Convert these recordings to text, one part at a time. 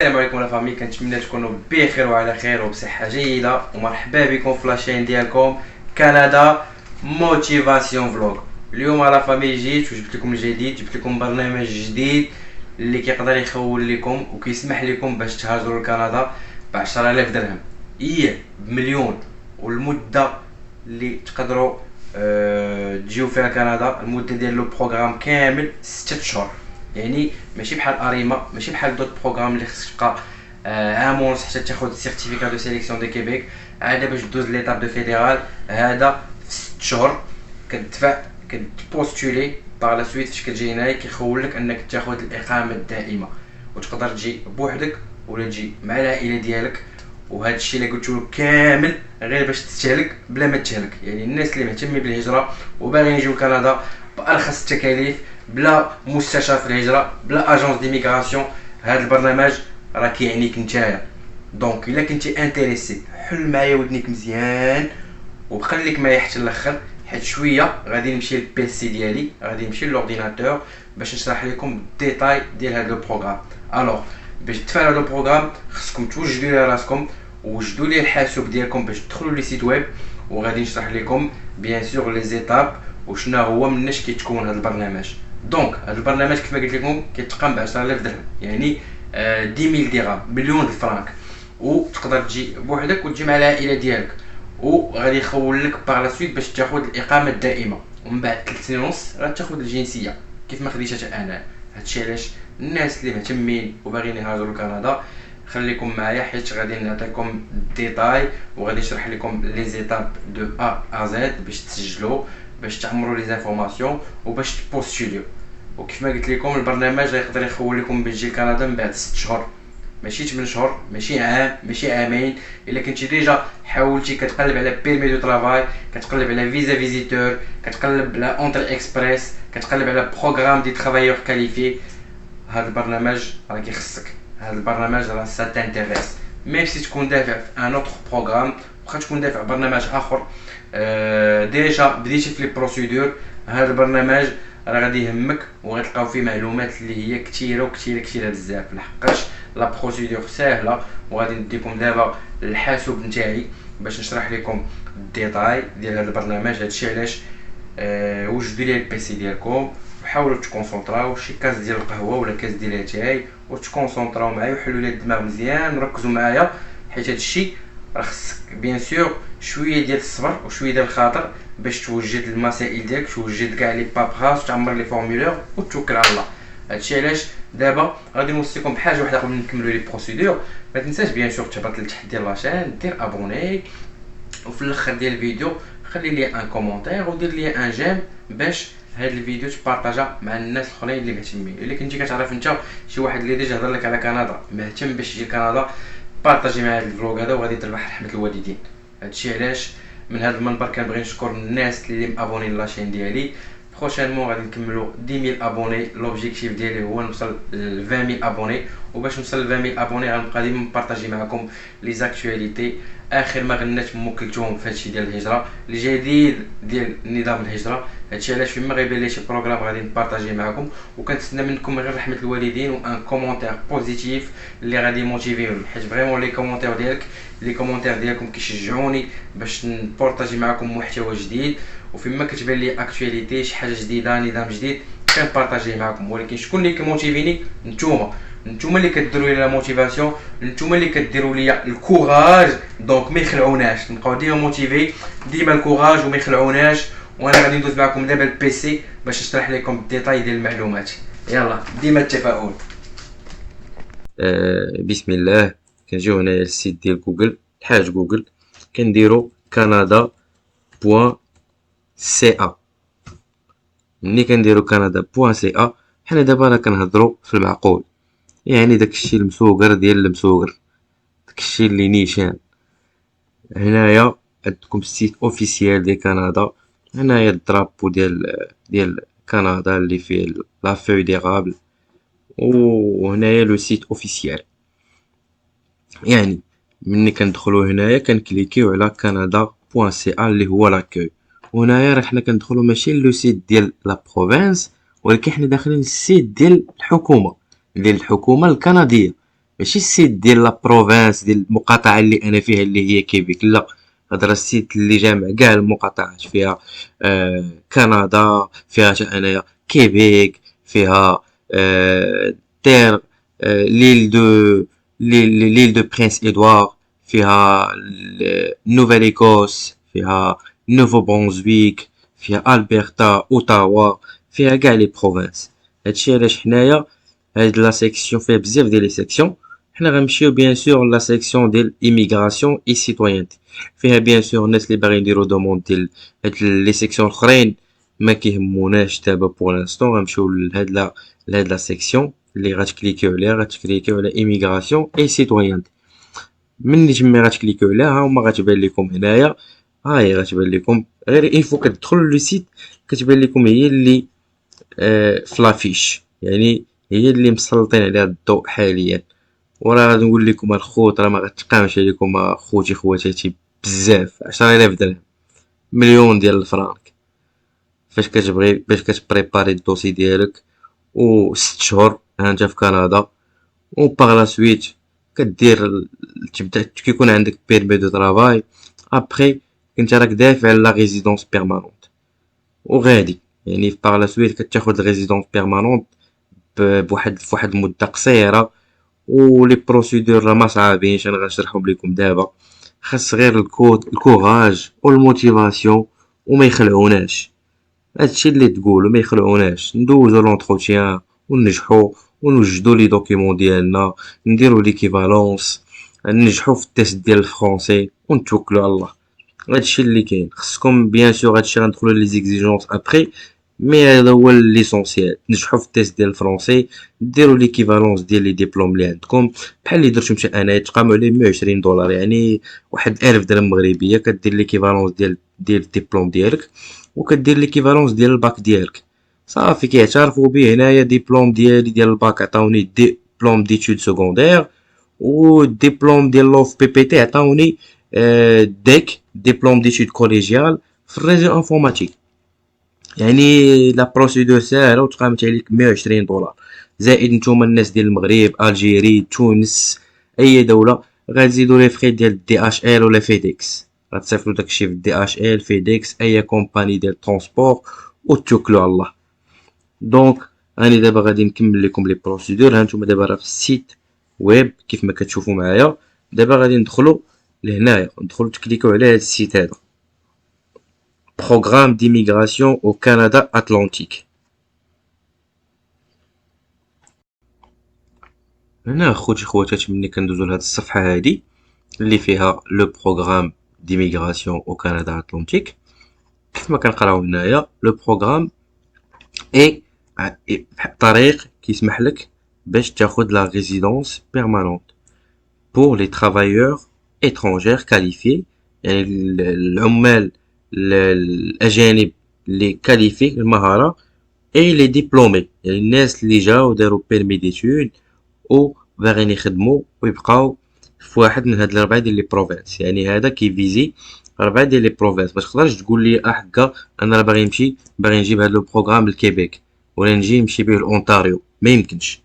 السلام عليكم لا فامي، كنتمنى تكونوا بخير وعلى خير وبصحه جيده، ومرحبا بكم في لاشين ديالكم كندا موتيفاسيون فلوغ. اليوم لا فامي جيت وجبت لكم الجديد، جبت لكم برنامج جديد اللي كيقدر يخول لكم وكيسمح لكم باش تهاجروا لكندا ب 10000 درهم، بمليون. والمده اللي تقدروا تجيو فيها كندا، المده ديال لو بروغرام كامل 6 شهور. يعني ماشي بحال اريما، ماشي بحال دوت بروغرام اللي خصك تبقى عام ونص حتى تاخذ السيرتيفيكا دو سيليكسيون دي كيبيك. هذا باش دوز ليتاب دو فيدرال، هذا في 6 شهور كتدفع، كتبوستولي باغ لا سويت. فاش كتجي هنايا كيخولك انك تاخذ الاقامه الدائمه، وتقدر تجي بوحدك ولا تجي مع العائله ديالك. وهذا الشيء اللي قلت لك كامل غير باش تستهلك بلا ما تهلك. يعني الناس اللي مهتمين بالهجره وباغيين يجيو كندا بارخص التكاليف، بلا مستشار في الهجره، بلا اجونس ديميغراسيون، هذا البرنامج راه كيعنيك نتايا. دونك الا كنتي انتريسي حل معايا ودنيك مزيان وخليك معايا حتى الاخر، حيت شويه غادي نمشي للبيسي ديالي، غادي نمشي لورديناتور باش نشرح لكم الديتاي ديال هذا لو بروغرام. الوغ باش تفعلوا هذا البروغرام خصكم توجدوا لي راسكم، وجدوا لي الحاسوب ديالكم باش تدخلوا لي سيت ويب، وغادي نشرح لكم بيان سور لي زيتاب وشنا هو مناش كيتكون هذا البرنامج. دونك هذا البرنامج كيف ما قلت لكم كيتقام ب 10000 درهم، يعني 10000 درهم، مليون الفرنك. وتقدر تجي بوحدك وتجي مع العائله ديالك، وغادي يخول لك باغ لا سويت باش تاخذ الاقامه الدائمه، ومن بعد 3 سنين ونص غتاخذ الجنسيه كيف ما خديتها انا. هادشي علاش الناس اللي مهتمين وباغيين يهاجروا لكندا خليكم معايا، حيت غادي نعطيكم الديتاي وغادي نشرح لكم لي زيتاب دو ا ا زد باش تسجلوا، باش تعمروا لي زانفورماسيون وباش تبوستوليو. وكيف ما قلت لكم البرنامج غيقدر يخول لكم باش تجي لكندا من بعد 6 شهور، ماشي 8 شهور، ماشي عام، ماشي عامين. الا كنتي ديجا حاولتي كتقلب على بيرمي دو طرافاي، كتقلب على فيزا فيزيتور، كتقلب على اونتر اكسبريس، كتقلب على بروغرام دي ترافايور كاليفي، هذا البرنامج راه كيخصك. هذا البرنامج راه سا تانتيريس، ميم سي تكون دافع في ان اوتر بروغرام، واخا تكون دافع برنامج اخر ديجا بديتي في لي بروسيدور، هذا البرنامج راه غادي يهمك وغتلقاو فيه معلومات اللي هي كثيره وكثيره كثيره بزاف. لحقاش لا بروسيدور ساهله، وغادي نديكم دابا الحاسوب نتاعي باش نشرح لكم الديتاي ديال هذا البرنامج. هادشي علاش وجدوا لي البيسي ديالكم وحاولوا تكونسونطراو شي كاس ديال القهوه ولا كاس ديال الاتاي وتكونسونطراو معايا وحلوا لي الدماغ مزيان وركزوا معايا، حيت هادشي راه خصك بيان سور شويه ديال الصبر وشويه ديال الخاطر باش توجد المسائل ديالك، توجد كاع لي بابغاس وتعمر لي فورمولير وتوكل على الله. هادشي علاش دابا غادي نوصيكم بحاجه واحده قبل نكملوا لي بروسيدور. ما تنساش بيان سور تهبط لتحت ديال لاشين، دير ابوني، وفي الاخر ديال الفيديو خلي لي ان كومونتير ودير لي ان جيم باش هاد الفيديو تبارطاجا مع الناس الاخرين اللي مهتمين. الا كنتي كتعرف انت شي واحد اللي ديجا هضر لك على كندا مهتم باش يجي لكندا، بارطاجي مع هاد الفلوق هذا وغادي تربح رحمه الوالدين. هادشي علاش من هاد المنبر كنبغي نشكر الناس اللي مابونين لاشين ديالي. بروشينمون غادي نكملوا 10000 ابوني، لوبجيكتيف ديالي هو نوصل ل 20000 ابوني، وباش نوصل ل 20000 ابوني غنبقى ديما نبارطاجي معكم لي زاكtualité، اخر ما غنات مكلتهم في هادشي ديال الهجره الجديد ديال نظام الهجره. هادشي علاش فيما غيبان لي شي بروغرام غادي نبارطاجي معكم، وكنتسنى منكم غير رحمه الوالدين وان كومونتير بوزيتيف اللي غادي موتيفيهم، حيت فريمون لي كومونتير ديالكم كيشجعوني باش نبارطاجي معكم محتوى جديد. وفيما كتبان لي اكtualité شي حاجه جديده نظام جديد كنبارطاجيه معكم. ولكن شكون اللي كيموتيفيني؟ نتوما اللي كديروا لي لا موتيفاسيون، نتوما اللي كديروا لي الكوراج. دونك ما يخلعوناش، نبقاو ديما موتيفي، ديما الكوراج وما يخلعوناش. وانا غادي ندوز معكم دابا البيسي باش نشرح لكم الديتاي ديال المعلومات. يلا ديما التفاؤل. بسم الله. كنجيو هنايا للسيت ديال جوجل، حاج جوجل، كنديرو كندا بوان سي ا. ملي كنديرو كندا بوان سي ا حنا دابا راه كنهضرو في المعقول، يعني داكشي المسوقر ديال المسوقر، داكشي اللي نيشان. هنايا عندكم السيت اوفيسيال ديال كندا، هنايا الدرابو ديال كندا اللي فيه لا فوي ديغابل، وهنايا لو سيت اوفيسيال. يعني ملي كندخلو هنايا كنكليكيو على كندا بوان سي ا اللي هو لاكوي، وهنايا راه حنا كندخلو ماشي لو سيت ديال لا بروفانس، ولكن حنا داخلين السيت ديال الحكومه الكنديه. ماشي السيت ديال لا بروفانس ديال المقاطعه اللي انا فيها اللي هي كيبيك، لا. هضر السيت اللي جامع كاع المقاطعات، فيها كندا، فيها حتى انايا كيبيك، فيها تير، ليل دو ليل دو برينس ادوار، فيها نوفيل ايكوس، فيها نوفو برونزويك، فيها البرتا، اوتاوا، فيها كاع لي بروفانس. هادشي علاش حنايا هاد لا سيكسيون فيها بزاف ديال لي سيكسيون. حنا غنمشيو بيان سور لا سيكسيون ديال ايميغراسيون اي سيتويانتي، فيها بيان سور الناس اللي باغيين يديرو دوموند ديال هاد لي سيكسيون الاخرين ما كيهموناش دابا بور لانستون. غنمشيو لهاد لا سيكسيون اللي غتكليكيو عليها، غتكليكيو على ايميغراسيون اي سيتويانتي. مني تما غتكليكيو عليها ها هما غتبان لكم هنايا، ها هي غتبان لكم غير اين فوا كتدخلوا لو سيت كتبان لكم هي اللي فلافيش، يعني هي اللي مسلطين عليها الضوء حاليا. وراه غادي نقول لكم الخوت راه ما غتقامش عليكم اخوتي خواتاتي بزاف، 10000 درهم، مليون ديال الفرانك. فاش كتبغي باش كتبريباري الدوسي ديالك و 6 شهور ها انت في كندا، و باغ لا سويت كدير تبدا كيكون عندك بيرمي دو طرافاي. ابخي انت راك دافع لا ريزيدونس بيرمانونت وغادي، يعني باغ لا سويت كتاخد الريزيدونس بيرمانونت فواحد المده قصيره. ولي بروسيدور راه ما صعابينش، انا غنشرحهم لكم دابا. خاص غير الكوراج والموتيفاسيون وما يخلعوناش. هادشي اللي تقولوا ما يخلعوناش، ندوزو لونتروتيان ونجحو ونوجدو لي دوكيمون ديالنا، نديرو ليكيفالونس، ننجحو في التيست ديال الفرونسي ونتوكلو على الله. هادشي اللي كاين. خصكم بيان سور هادشي غندخلو لي زيكزيجونس ابخي، مي هذا هو ليسونسيال. تنجحو في التيست ديال الفرونسي، ديروا ليكيفالونس ديال لي ديبلوم اللي عندكم، بحال اللي درتو مشى انايا تقاموا عليه 120 دولار، يعني واحد 1000 درهم مغربيه. كدير ليكيفالونس ديال الدبلوم ديالك، وكدير ليكيفالونس ديال الباك ديالك. صافي كيعترفوا به هنايا ديبلوم ديالي ديال الباك عطاوني ديبلوم ديتود سكوندير، والدبلوم ديال لوف بي بي تي عطاوني ديك ديبلوم ديتود كوليجيال في الريزيو انفورماتيك. يعني لا بروسيدور ساهله وتقامت عليك 120 دولار. زائد نتوما الناس ديال المغرب، الجيري، تونس، اي دوله غتزيدوا لي فخي ديال دي اش ال ولا فيديكس. غتصيفطوا داكشي في دي اش ال، فيديكس، اي كومباني ديال ترونسبور، وتوكلوا على الله. دونك راني دابا غادي نكمل لكم لي بروسيدور. ها نتوما دابا راه في السيت ويب كيف ما كتشوفوا معايا. دابا غادي ندخلوا لهنايا، ندخلوا تكليكوا على هذا السيت هذا، Programme d'immigration au Canada Atlantique. هنا خوتي خواتاتي ملي كندوزو لهاد الصفحة هادي اللي فيها لو بروغرام ديميغراسيون او كندا اتلانتيك، كيف ما كنقراو هنايا لو بروغرام اي طريق كيسمح لك باش تاخد لا ريزيدونس بيرمانونت pour les travailleurs étrangers qualifiés، يعني العمال الأجانب اللي كاليفي المهارة، اي لي ديبلومي يعني الناس اللي جاو دارو بيرمي ديتود و باغيين يخدمو ويبقاو في واحد من هاد الربعة ديال لي بروفانس. يعني هذا كيفيزي ربعة ديال لي بروفانس. ما تقدرش تقول لي هكا انا راه باغي نمشي باغي نجيب هاد لو بروغرام لكيبيك ولا نجي نمشي بيه لأونتاريو، ما يمكنش.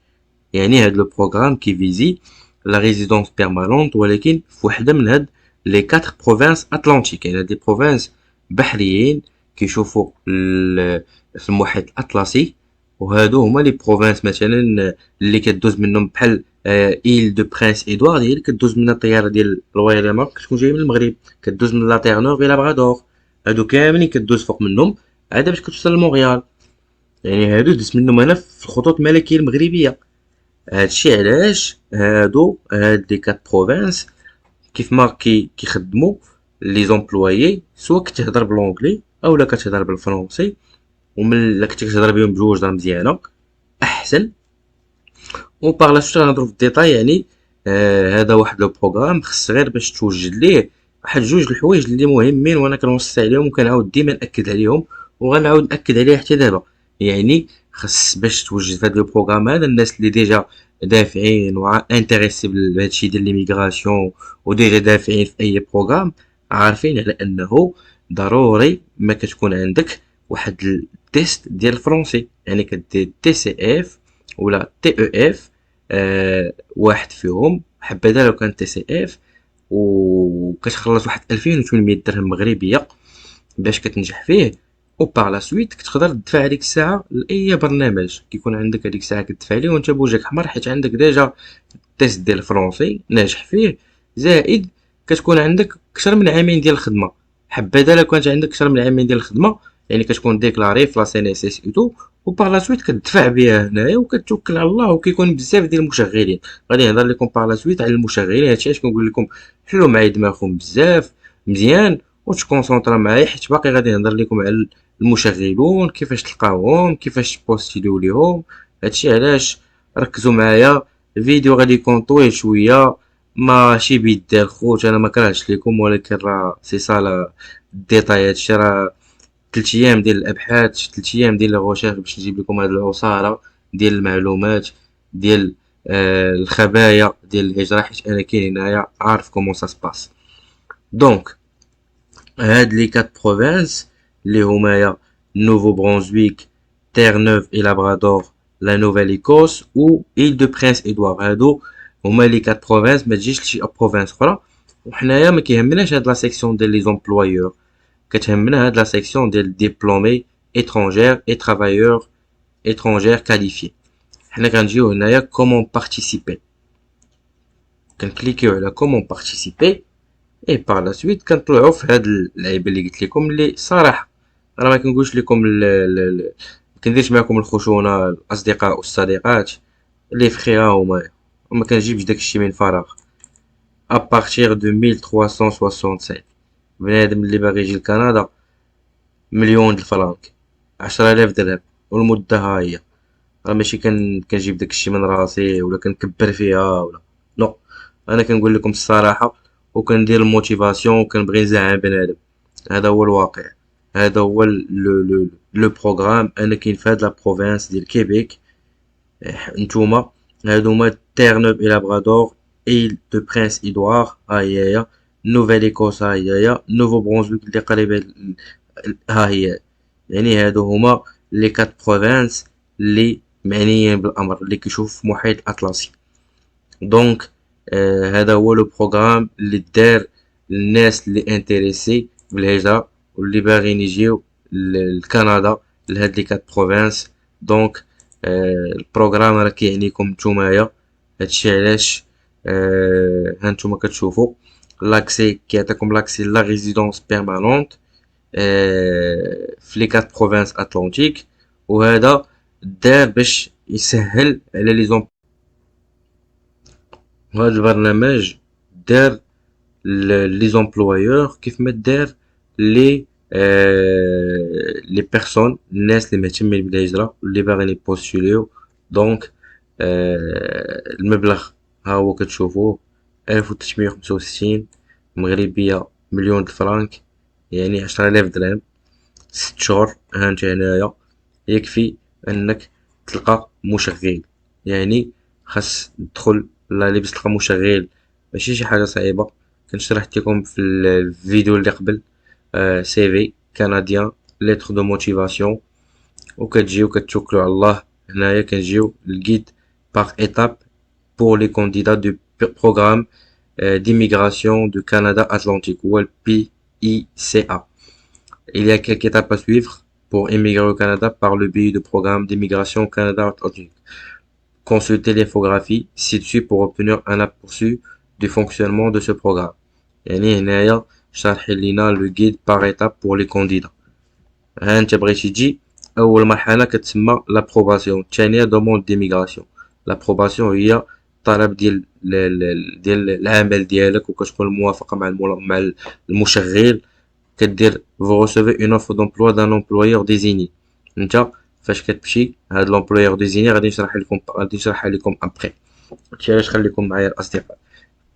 يعني هاد لو بروغرام كيفيزي لا ريزيدونس بيرمانونت، ولكن في وحده من هاد لي 4 بروفانس اتلانتيك. يعني هاد لي بروفانس بحريين كيشوفوا في المحيط الاطلسي، وهادو هما لي بروفانس مثلا اللي كدوز منهم بحال ايل دو برينس ادوارد، هي اللي كدوز منها الطياره ديال رويال مارك كتكون جايه من المغرب، كدوز من لاتيرنوف الى بغادور. هادو كاملين كدوز فوق منهم عاد باش كتوصل لمونريال. يعني هادو دزت منهم انا في الخطوط الملكيه المغربيه. هادشي علاش هاد لي 4 بروفانس كيف ما كيخدموا لي زومبلويي، سوا كتهضر بالونجلي اولا كتهضر بالفرنسي، ومن كنتي كتهضر بهم بجوج راه مزيانه احسن. و باغ لا سويت غنهضروا في الديتاي. يعني هذا واحد لو بروغرام خص غير باش توجد ليه واحد جوج الحوايج اللي مهمين، وانا كنوصي عليهم وكنعاود ديما ناكد عليهم وغنعاود ناكد عليه حتى دابا. يعني خص باش توجد في هذا لو بروغرام هذا الناس اللي ديجا دافعين و انتريسي بهادشي ديال ليميغراسيون وديجا دافعين في اي بروغرام، عارفين على انه ضروري ما كتكون عندك واحد التيست ديال الفرنسي. يعني كدير تي سي اف ولا تي او اف واحد فيهم حبذا لو كان تي سي اف، وكتخلص واحد 2800 درهم مغربيه باش كتنجح فيه. و باغ لا سويت كتقدر تدفع هذيك الساعه لاي برنامج كيكون عندك هذيك الساعه كتدفع ليه وانت بوجهك احمر، حيت عندك ديجا التيست ديال الفرونسي ناجح فيه، زائد كتكون عندك كثر من عامين ديال الخدمه. حبذا لو كانت عندك كثر من عامين ديال الخدمه، يعني كتكون ديكلاري في لا سي ان اس اس اي تو، وبار لا سويت كتدفع بها هنايا وكتوكل على الله. وكيكون بزاف ديال المشغلين، غادي نهضر لكم بار لا سويت على المشغلين. هادشي علاش كنقول لكم حلوا معايا دماغكم بزاف مزيان وتكونسونطرا معايا، حيت باقي غادي نهضر لكم على المشغلون، كيفاش تلقاوهم، كيفاش تبوستيليو ليهم. هادشي علاش ركزوا معايا. الفيديو غادي يكون طويل شويه، ماشي بيدار خوت، انا ما كرهتش لكم، ولكن راه سي صال الديتاي. هادشي راه 3 ايام ديال الابحاث، 3 ايام ديال الغوشيرش باش نجيب لكم هاد العصاره ديال المعلومات ديال الخبايا ديال الهجره، حيت انا كاين هنايا عارف كومون سا سباس. دونك هاد لي 4 بروفانس اللي همايا نوفو برونزويك، تير نوف اي لابرادور، لا نوفيل ايكوس و ايل دو برينس ادوار، هادو هما لي 4 بروفانس. ما تجيش لشي بروفانس اخرى. وحنايا ما كيهمناش هاد لا سيكسيون ديال لي زومبلويور، كتهمنا هاد لا سيكسيون ديال ديبلومي étrangère et travailleurs étrangers qualifiés. حنا كنجيو هنايا كومون بارتيسيبي، كنكليكيو على كومون بارتيسيبي، اي بار لا سويت كنطلعو في هاد اللعيبه اللي قلت لكم، اللي صراحه راه ما كنقولش لكم ما كنديرش معكم الخشونه الاصدقاء والصديقات اللي في خيرها هما، وما كنجيبش داكشي من فراغ. ابارتيغ دو 1365 بنادم اللي باغي يجي لكندا مليون د الفرنك، 10000 درهم، والمده ها هي. راه ماشي كنجيب داكشي من راسي ولا كنكبر فيها ولا نو. انا كنقول لكم الصراحه وكندير الموتيفاسيون وكنبغي نزعم بنادم. هذا هو الواقع، هذا هو لو بروغرام. انا كاين في هاد لا بروفانس ديال كيبيك. نتوما هادو هما تيرنوف اي لابرادور، ايل دو برينس ادوار ها هي، نوفيل ايكوس ها هي، نوفو برونزويك اللي قريبه ها هي. يعني هادو هما لي 4 بروفانس اللي معنيين بالامر، اللي كيشوف في المحيط الاطلسي. دونك هذا هو لو بروغرام اللي دار للناس اللي انتريسي بالهجرة واللي باغيين يجيو لكندا لهاد لي 4 بروفانس. دونك البروغرام راه كيعنيكم نتومايا. هادشي علاش هانتوما كتشوفوا لاكسي، كيعطيكم لاكسي لا ريزيدونس بيرمانونت في لي 4 بروفانس اتلانتيك. وهذا دار باش يسهل على لي. هذا البرنامج دار لي زومبلويور كيف ما دار لي لي بيرسون، الناس اللي مهتمين بالهجرة واللي باغيين يبوستوليو. دونك المبلغ ها هو كتشوفوه 1365 مغربية، مليون د الفرنك، يعني 10000 درهم. 6 شهور هانت هنايا يكفي انك تلقى مشغل. يعني خاص تدخل اللي باش تلقى مشغل ماشي شي حاجه صعيبه. كنت شرحت لكم في الفيديو اللي قبل سي في كنديان، ليتر دو موتيفاسيون، وكتجيو كتوكلوا على الله. هنايا كنجيو الجيد باغ ايتاب pour les candidats du programme d'immigration du Canada Atlantique ou le PICA. Il y a quelques étapes à suivre pour immigrer au Canada par le biais du programme d'immigration au Canada Atlantique. Consultez l'infographie ci-dessus pour obtenir un aperçu du fonctionnement de ce programme. يعني هنايا شارحين لينا لو guide par étape pour les candidats. ها انت بغيتي تجي، اول مرحله كتسمى لابروباسيون، الثانيه دوموند ديميغراسيون. لابروباسيون هي الطلب ديال العمل ديالك، وكتكون الموافقه مع المشغل. كدير vous recevez une offre d'emploi d'un employeur désigné. انت فاش كتمشي هاد لومبلويور ديزيني غادي نشرحها لكم ابري. هادشي علاش خليكم معايا الاصدقاء.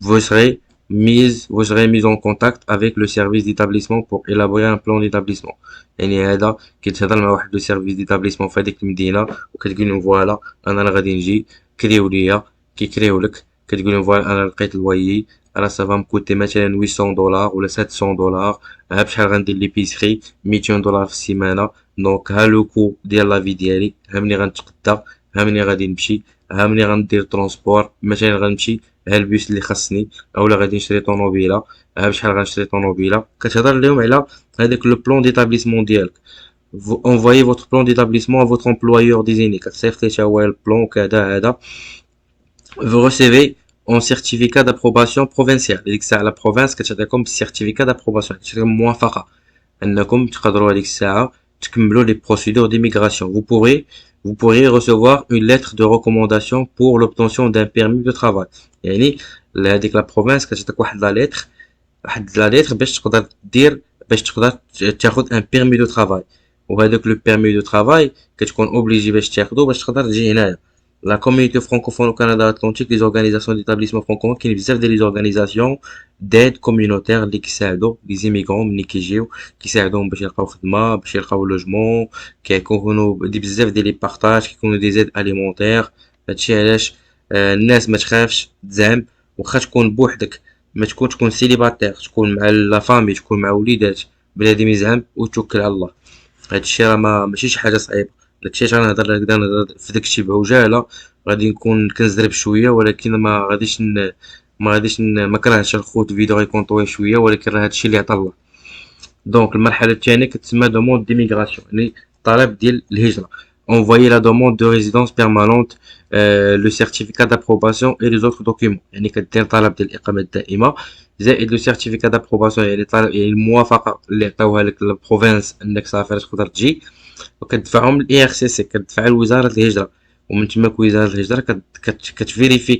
vous serez mis en contact avec le service d'établissement pour élaborer un plan d'établissement. يعني هذا كتهضر مع واحد لو سيرفيس ديتابليسمون في هذيك المدينه وكتقول لهم فوالا انا غادي نجي، كريو ليا، كيكريو لك. كتقول لهم فوالا انا لقيت الويي، راه سافا مكوتي مثلا 800 دولار ولا 700 دولار. ها بشحال غندير ليبيسري 200 دولار في السيمانه. دونك ها لو كو ديال لافي ديالي، ها مني غنتقدا، ها مني غادي نمشي، ها ملي غندير ترونسبور مثلا غنمشي ها البيس اللي خاصني اولا غادي نشري طوموبيله، ها بشحال غنشري طوموبيله، كتهضر لهم على هذاك لو بلون ديتابليسمون ديالك. vous envoyez votre plan d'établissement à votre employeur désigné كتصيفط ليه تا هو البلون كذا هذا. vous recevez un certificat d'approbation provincial ديك الساعه لا بروفانس كتعطيكم certificat d'approbation كتعطيكم موافقه انكم تقدروا هذيك الساعه تكملوا les procédures d'immigration. vous pourriez recevoir une lettre de recommandation pour l'obtention d'un permis de travail. يعني هذيك لا بروفانس كتعطيك واحد لا ليتر باش تقدر تاخذ ان بيرمي دو ترافاي. وهذاك لو بيرمي دو ترافاي كتكون اوبليجي باش تاخذو باش تقدر تجي هنايا. لا كوميونيتي فرانكوفون او كندا اتلانتيك لي زورغانيزاسيون ديتابليسمون فرانكوفون كاين بزاف ديال لي زورغانيزاسيون ديد كوميونيتير اللي كيساعدوا لي زيميغرون ملي كيجيو كيساعدوهم باش يلقاو خدمه باش يلقاو لوجمون. كيكونوا بزاف ديال لي بارطاج كيكونوا دي زيد اليمونتير. هادشي علاش الناس ما تخافش تزعم واخا تكون بوحدك ما تكون سيليباتير تكون مع لا فامي تكون مع وليدات بنادم يزعم وتوكل على الله. هادشي راه ماشي شي حاجه صعيبه. داكشي اش غنهضر لك نهضر في داكشي بعجاله غادي نكون كنزرب شويه ولكن ما كرهتش الخوت فيديو غيكون طويل شويه ولكن راه هادشي اللي عطا الله. دونك المرحله الثانيه كتسمى دوموند ديميغراسيون يعني طلب ديال الهجره. envoyer la demande de résidence permanente, le certificat d'approbation et les autres documents. يعني كدير طلب ديال الإقامة الدائمة زائد لو certificat d'approbation يعني طلب يعني الموافقة اللي عطاوها لك البروفينس انك صافي تقدر تجي وكتدفعهم للاي ار سي سي كتدفع لوزارة الهجرة. ومن تماك وزارة الهجرة كتفيريفي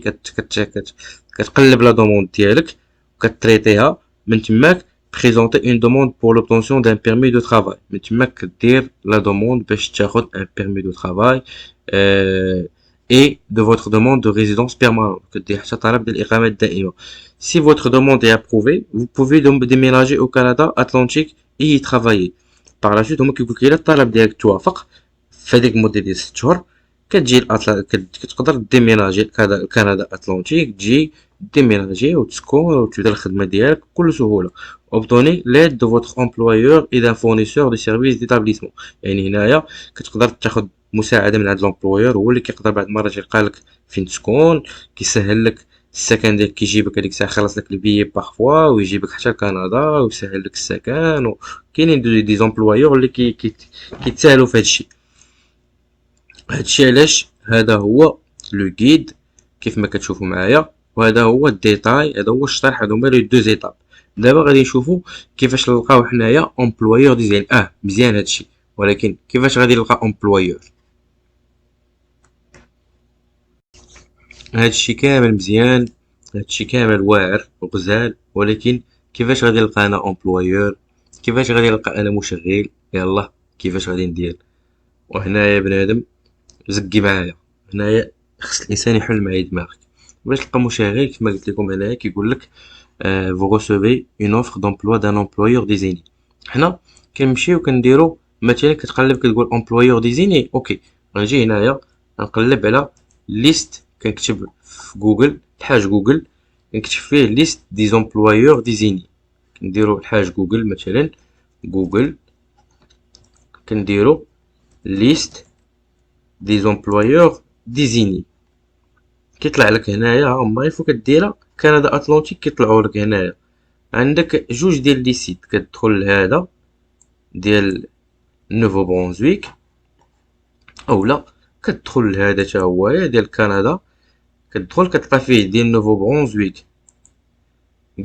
كتقلب لا دوموند ديالك وكتريتيها. من تماك présenter une demande pour l'obtention d'un permis de travail. من تماك كدير لا دوموند باش تاخد un permis de travail et de votre demande de résidence permanente كدير حتى طلب ديال الإقامة الدائمة. Si votre demande est approuvée, vous pouvez donc déménager au Canada Atlantique et y travailler. Par la suite هما كيقولك إلا الطلب ديالك توافق في هاديك المدة ديال 6 شهور كتجي كتقدر ديميناجي كندا اتلانتيك تجي ديميناجي وتسكن وتبدا الخدمه ديالك بكل سهوله. obtenez l'aide de votre employeur et d'un fournisseur de services d'établissement. يعني هنايا كتقدر تاخد مساعده من عند الامبلوير هو اللي كيقدر بعض المرات يلقى لك فين تسكن كيسهل لك السكن ديالك كيجيبك هذيك الساعه خلص لك البيي بارفوا ويجيبك حتى لكندا ويسهل لك السكن. وكاينين دي زامبلويور اللي كيتساهلوا في هادشي. هادشي علاش هذا هو لو غيد كيف ما كتشوفوا معايا وهذا هو الديتاي هذا هو الشرح. هادو هما لي دو زيتاب. دابا غادي نشوفوا كيفاش نلقاو حنايا امبلويور ديزاين. مزيان هادشي ولكن كيفاش غادي نلقى امبلويور؟ هادشي كامل مزيان هادشي كامل واعر وغزال ولكن كيفاش غادي نلقى انا امبلويور؟ كيفاش غادي نلقى انا مشغل؟ يلا كيفاش غادي ندير؟ وهنايا بنادم زقي معايا هنايا خص الانسان يحل معايا دماغك باش تلقى مشغل. كما قلت لكم هنايا كيقول لك vous recevez une offre d'emploi d'un employeur désigné. حنا كنمشيو كنديرو مثلا كتقلب كتقول employeur désigné اوكي غنجي هنايا نقلب على ليست كنكتب في جوجل الحاج جوجل كنكتب فيه ليست دي زومبلويور ديزيني. كنديرو الحاج جوجل مثلا جوجل كنديرو ليست دي زومبلويور ديزيني كيطلع لك هنايا هما يفو كديرها كندا اتلانتيك كيطلعوا لك هنايا عندك جوج ديال لي سيت. كتدخل لهذا ديال نوفو برونزويك اولا كتدخل لهذا حتى هو ديال كندا كتدخل كتلقى فيه ديال نوفو برونزويك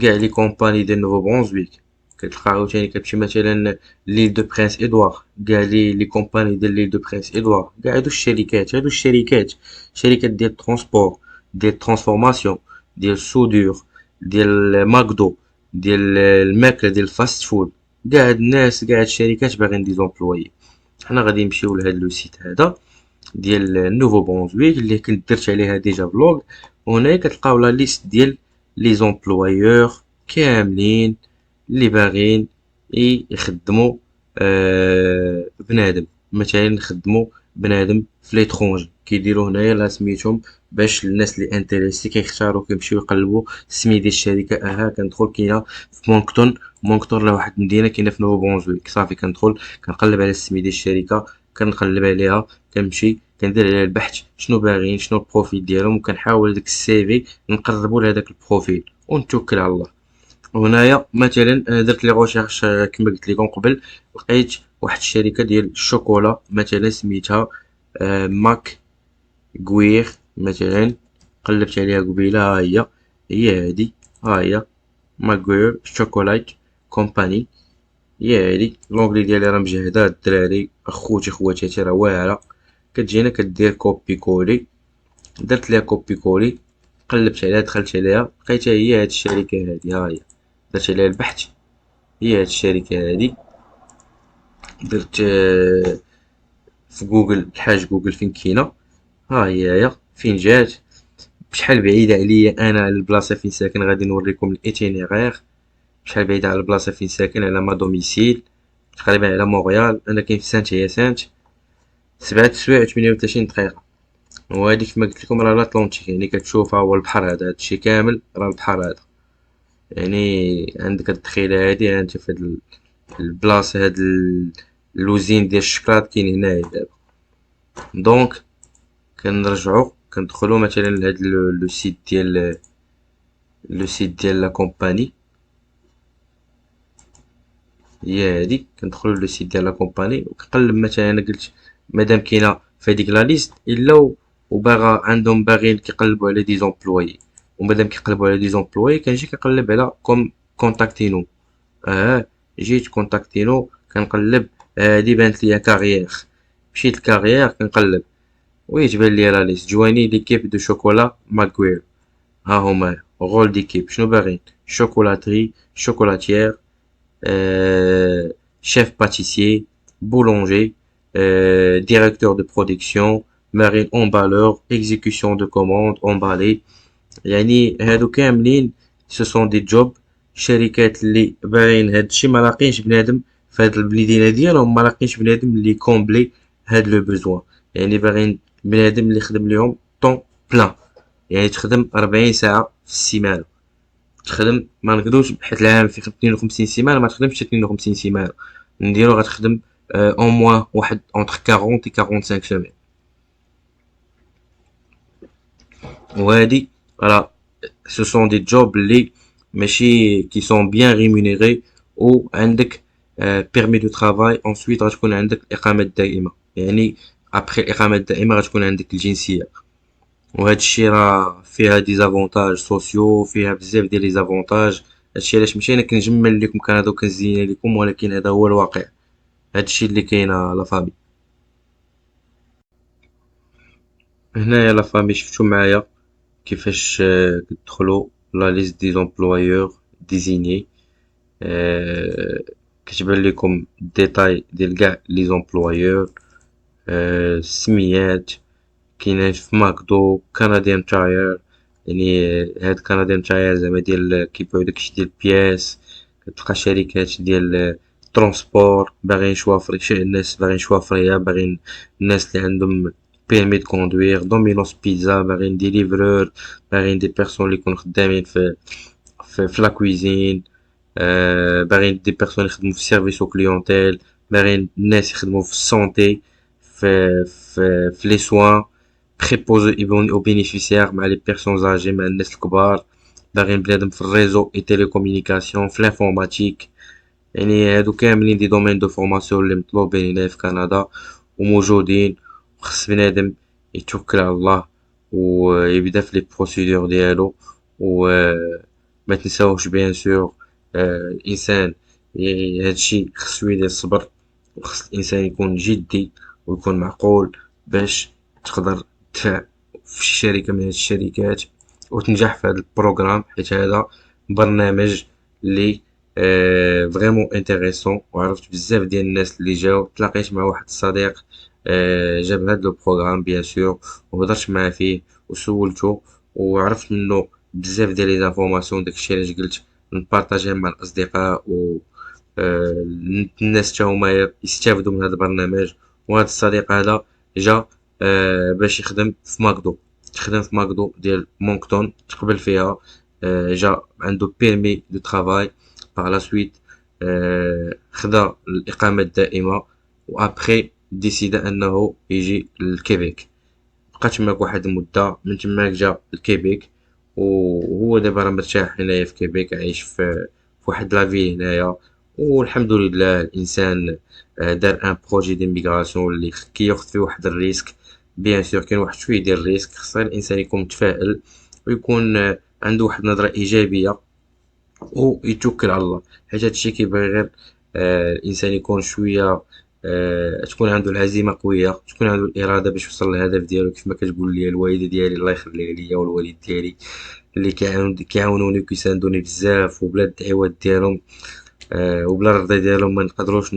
كاع لي كومباني ديال نوفو برونزويك. كتلقى عاوتاني كتمشي مثلا ليل دو برينس ادوار كاع لي كومباني ديال ليل دو برينس ادوار كاع هادو الشركات شركات ديال ترونسبور ديال ترانسفورماسيون ديال السودور ديال ماكدو ديال الماكله ديال الفاست فود كاع هاد الناس كاع هاد الشركات باغيين دي زومبلويي. حنا غادي نمشيو لهاد لو سيت هذا ديال نوفو برونزويك اللي كنت درت عليها ديجا فلوغ. وهنايا كتلقاو لا ليست ديال لي زومبلويور كاملين اللي باغيين يخدموا بنادم مثلا يخدموا بنادم في ليترونجي كيديروا هنايا لا سميتهم باش الناس اللي انتريسي كيختاروا كيمشيو يقلبوا السميه ديال الشركه. كندخل كاينه في مونكتون راه واحد المدينه كاينه في نوفو برونزويك صافي كندخل كنقلب على السميه ديال الشركه كنقلب عليها كنمشي كندير عليه البحث شنو باغيين، شنو البروفيل ديالهم، وكنحاول داك السيفي نقربو لهداك البروفيل ونتوكل على الله. وهنايا مثلا انا درت لي ريشيرش كما قلت لكم قبل، لقيت واحد الشركه ديال الشوكولا مثلا سميتها ماك غوير مثلا، قلبت عليها قبيله، ها هي هادي، ها هي ماك شوكولايت كومباني، هي هادي. لونغلي ديالي راه مجهدة الدراري، اخوتي خواتاتي راه واعرة. كتجي هنا كدير كوبي كولي، درت ليها كوبي كولي، قلبت عليها، دخلت عليها، لقيتها هي هاد الشركة هادي، ها هي. درت عليها البحث، هي هاد الشركة هادي. درت في جوجل الحاج جوجل فين كاينة، ها هي فين جات، بشحال بعيدة عليا انا على البلاصة فين ساكن. غادي نوريكم الاتينيغير، شحال بعيدة على البلاصة فين ساكن على ما دوميسيل. تقريبا على مونريال، انا كاين في سانت هياسانت، 7 سوايع و 38 دقيقة. وهادي كما قلت لكم راه لاتلونتيك، يعني كتشوفها هو البحر هذا، هادشي كامل راه البحر هذا. يعني عندك الدخيلة هادي، ها انت في هاد البلاصة، هاد اللوزين ديال الشكلاط كاين هنايا دابا. دونك كنرجعو كندخلو مثلا لهاد لو سيت ديال لا كومباني، هي هادي. كندخلو لو سيت ديال لا كومباني وكنقلب مثلا، انا قلت مادام كاينه في هاديك لا ليست الا وباغا عندهم باغيين كيقلبوا على دي زومبلوي، ومادام كيقلبوا على دي زومبلوي كنجي كنقلب على كونتاكتينو. اه جيت كونتاكتينو كنقلب، هادي بانت ليا كارير، مشيت لكارير كنقلب، وي تبان ليا لا ليست جواني ليكيب دو شوكولا ماكوير. ها هما رول ديكيب، شنو باغيين؟ شوكولاتري، شوكولاتير، chef pâtissier, boulanger, directeur de production, marine emballeur, exécution de commande, emballé. يعني هادو كاملين سو سون دي جوب، شركات اللي باغيين هادشي. ما لاقينش بنادم في هاد المدينة ديالهم، ما لاقينش بنادم اللي كومبلي هاد لو بوزوان. يعني باغيين بنادم اللي يخدم ليهم طون بلان، يعني تخدم 40 ساعة في السيمانة. تخدم، ما نقدروش حيت العام فيه 52 سيمانه، ما تخدمش 52 سيمانه، نديرو غتخدم اون موان واحد اونتر 40 و 45 سيمين. وهادي راه سو سون دي جوب اللي ماشي كي سون بيان ريمونيري، و عندك بيرمي دو ترافاي. انسويت غتكون عندك الاقامه الدائمه، يعني ابخي الاقامه الدائمه غتكون عندك الجنسيه. وهاد الشي راه فيها دي زافونتاج سوسيو، فيها بزاف ديال لي زافونتاج. هادشي علاش ماشي انا كنجمل لكم كندا وكنزين لكم، ولكن هذا هو الواقع، هادشي اللي كاين لا فامي. هنايا لا فامي شفتو معايا كيفاش تدخلوا لا ليست دي زومبلويور ديزيني. كتبان لكم الديتاي ديال كاع لي زومبلويور، السميات. كاينين في ماكدو، كنديان تاير، يعني هاد كنديان تاير زعما ديال كيبيعو داكشي ديال البياس. كتلقى شركات ديال ترونسبور باغيين شوافري، الناس باغيين شوافرية، باغيين الناس اللي عندهم بيرمي دو كوندوير. دومينوس بيتزا باغيين دي ليفرور، باغيين دي بيرسون اللي يكونوا خدامين في لا كويزين. باغيين دي بيرسون يخدموا في السيرفيس او كليونتيل، باغيين الناس يخدموا في السونتي، في لي سوان، préposé aux bénéficiaires مع les personnes âgées، مع الناس الكبار. باغيين بنادم في الريزو اي تيليكومونيكاسيون، في لانفورماتيك. يعني هادو كاملين دي دومين دو فورماسيون اللي مطلوبين هنا في كندا وموجودين. وخص بنادم يتوكل على الله ويبدا في لي بروسيدور ديالو. و ما تنساوش بيان سور الانسان، يعني هادشي خصو يدير الصبر، وخص الانسان يكون جدي ويكون معقول باش تقدر تدفع في شركة من هاد الشركات وتنجح في هاد البروغرام، حيت هذا برنامج اللي فريمون انتريسون. وعرفت بزاف ديال الناس اللي جاو، تلاقيت مع واحد الصديق جاب هاد لو بروغرام بيان سور، وهضرت معاه فيه وسولته، وعرفت منه بزاف ديال لي زانفورماسيون. داكشي علاش قلت نبارطاجيه مع الاصدقاء، و الناس حتى هما يستافدوا من هذا البرنامج. وهذا الصديق هذا جا باش يخدم في ماكدو، خدم في ماكدو ديال مونكتون، تقبل فيها. جا عنده بيرمي دو ترافاي، باغ لا سويت خدا الإقامة الدائمة، وابخي ديسيدا أنه يجي للكيبيك. بقى تماك واحد المدة، من تماك جا لكيبيك، وهو دابا راه مرتاح هنايا في كيبيك، عايش في واحد لافيل هنايا. والحمد لله الانسان دار ان بروجي ديميغراسيون اللي كياخد فيه واحد الريسك. بيان سور كاين واحد شويه ديال الريسك، خص غير الانسان يكون متفائل ويكون عنده واحد النظرة ايجابية ويتوكل على الله. حيت هادشي كيبغي غير الانسان يكون شويه، تكون عنده العزيمه قويه، تكون عنده الاراده باش يوصل للهدف ديالو. كيف ما كتقول لي الوالده ديالي الله يخليها ليا، والوالد ديالي اللي كيعاونوني وكيساندوني بزاف، وبلا الدعوات ديالهم وبلا الرضا ديالهم ما نقدروش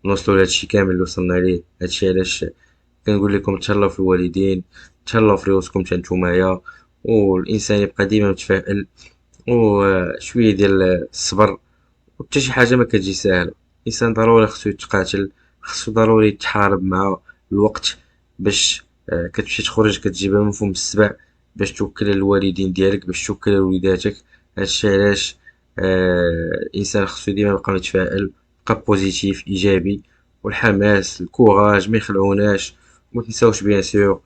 نوصلوا لهادشي كامل اللي وصلنا ليه. هادشي علاش كنقول لكم تهلاو في الوالدين، تهلاو في ريوسكم حتى نتومايا، والانسان يبقى ديما متفائل، وشويه ديال الصبر. وحتى شي حاجه ما كتجي ساهله. الانسان ضروري خصو يتقاتل، خصو ضروري يتحارب مع الوقت باش كتمشي تخرج كتجيبها من فم السبع، باش توكل الوالدين ديالك، باش توكل وليداتك. هادشي علاش الانسان خصو ديما يبقى متفائل، يبقى بوزيتيف ايجابي. والحماس الكوراج ما يخلعوناش. وما تنساوش بيان سور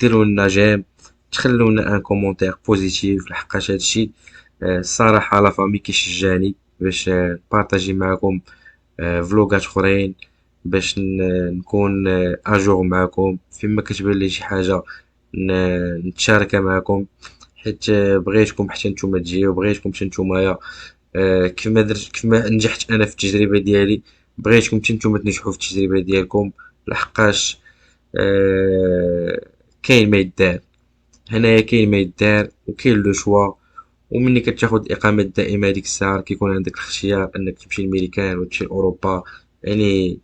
ديروا لنا جيم، تخلوا لنا ان كومونتير بوزيتيف، لحقاش هادشي الصراحه لا فامي كيشجعني باش نبارطاجي معكم فلوقات اخرين، باش نكون اجور معكم فيما كتبان لي شي حاجه نتشاركها معكم. حيت بغيتكم حتى نتوما تجيو، بغيتكم حتى نتومايا كيف ما درت، كيف ما نجحت انا في التجربه ديالي، بغيتكم حتى نتوما تنجحوا في التجربه ديالكم. لحقاش كاين ما يدار هنايا، كاين ما يدار وكاين لو شوا. ومني كتاخد الإقامة الدائمة هاديك الساعة كيكون عندك الاختيار أنك تمشي لميريكان ولا تمشي لأوروبا. يعني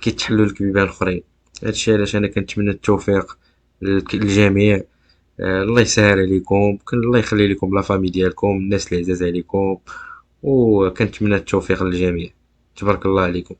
كيتحلوا لك بيبان أخرين. هادشي علاش أنا كنتمنى التوفيق للجميع. الله يسهل عليكم، الله يخلي لكم لا فامي ديالكم، الناس اللي عزاز عليكم، وكنتمنى التوفيق للجميع. تبارك الله عليكم.